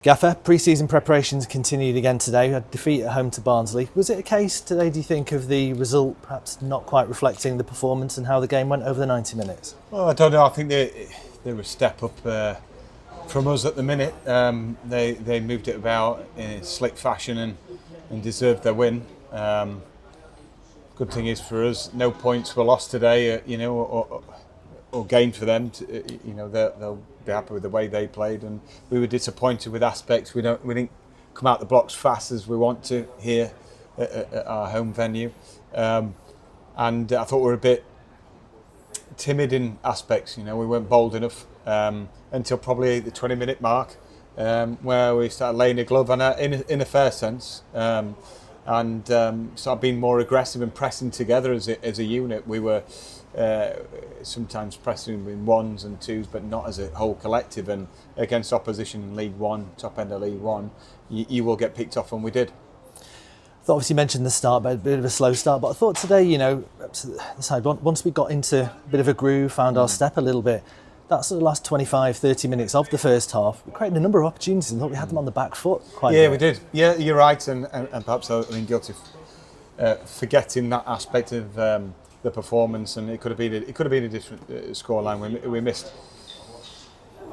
Gaffer, pre-season preparations continued again today. We had defeat at home to Barnsley. Was it a case today, do you think, of the result perhaps not quite reflecting the performance and how the game went over the 90 minutes? Well, I don't know. I think they were a step up from us at the minute. They moved it about in slick fashion and deserved their win. Good thing is for us, no points were lost today, or gained for them. They'll be happy with the way they played, and we were disappointed with aspects. We didn't come out the blocks fast as we want to here at our home venue, and I thought we were a bit timid in aspects. We weren't bold enough until probably the 20-minute mark, where we started laying a glove on in a fair sense, and started being more aggressive and pressing together as a unit. We were sometimes pressing in ones and twos, but not as a whole collective. And against opposition in League One, top end of League One, you will get picked off, and we did. I thought obviously you mentioned the start, but a bit of a slow start. But I thought today, once we got into a bit of a groove, found our step a little bit, that's the last 25, 30 minutes of the first half. We created a number of opportunities and thought we had them on the back foot quite a bit. Yeah, we did. Yeah, you're right, and perhaps I've been guilty of forgetting that aspect of the performance, and it could have been a different scoreline. We missed.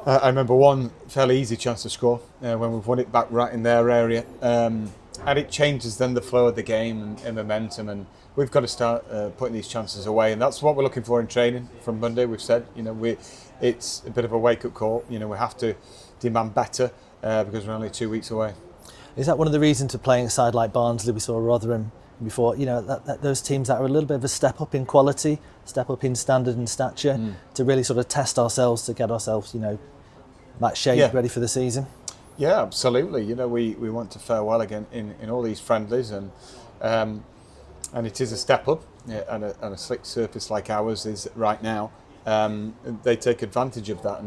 I remember one fairly easy chance to score when we've won it back right in their area, and it changes then the flow of the game and momentum. And we've got to start putting these chances away, and that's what we're looking for in training from Monday. We've said, it's a bit of a wake-up call. We have to demand better because we're only 2 weeks away. Is that one of the reasons for playing a side like Barnsley? We saw Rotherham before, that those teams that are a little bit of a step up in quality, step up in standard and stature, to really sort of test ourselves, to get ourselves, match shape, ready for the season. Yeah, absolutely. We want to fare well again in all these friendlies, and it is a step up, and a slick surface like ours is right now. They take advantage of that,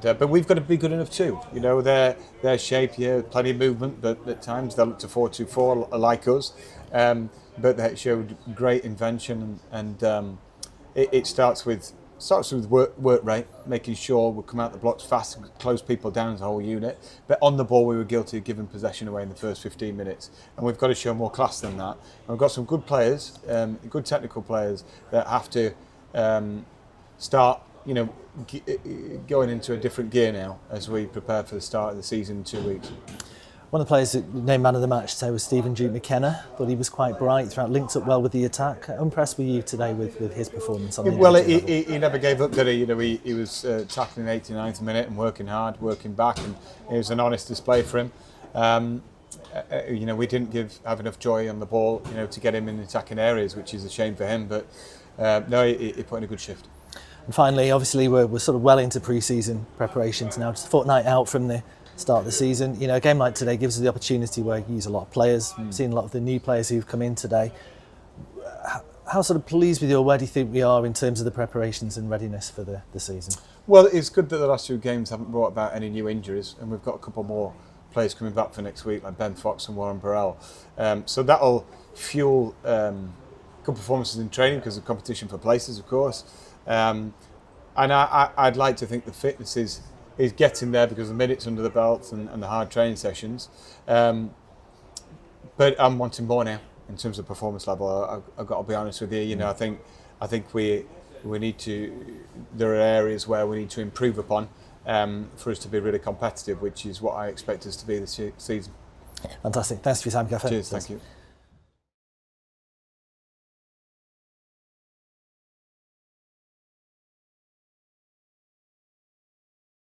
but we've got to be good enough too. Their shape, plenty of movement, but at times they look to 4-2-4 like us. But they showed great invention, and it starts with work rate, making sure we come out the blocks fast and close people down as a whole unit. But on the ball, we were guilty of giving possession away in the first 15 minutes, and we've got to show more class than that. And we've got some good players, good technical players that have to start, going into a different gear now as we prepare for the start of the season in 2 weeks. One of the players that named man of the match today was Stephen Duke McKenna. Thought he was quite bright throughout, linked up well with the attack. How impressed were you today with his performance on the Well, he never gave up, did he? He was tackling 89th minute and working hard, working back, and it was an honest display for him. We didn't have enough joy on the ball, to get him in attacking areas, which is a shame for him. But no, he put in a good shift. And finally, obviously, we're sort of well into pre-season preparations now, just a fortnight out from the start of the season. A game like today gives us the opportunity where you use a lot of players, seen a lot of the new players who've come in today. How sort of pleased with you, or where do you think we are in terms of the preparations and readiness for the season? Well, it's good that the last 2 games haven't brought about any new injuries, and we've got a couple more players coming back for next week, like Ben Fox and Warren Burrell. So that'll fuel good performances in training, because of competition for places, of course. And I'd like to think the fitness is getting there because of the minutes under the belt and the hard training sessions. But I'm wanting more now in terms of performance level. I've got to be honest with you. I think we need to. There are areas where we need to improve upon for us to be really competitive, which is what I expect us to be this season. Fantastic. Thanks for your time, Gaffer. Cheers. Thank you.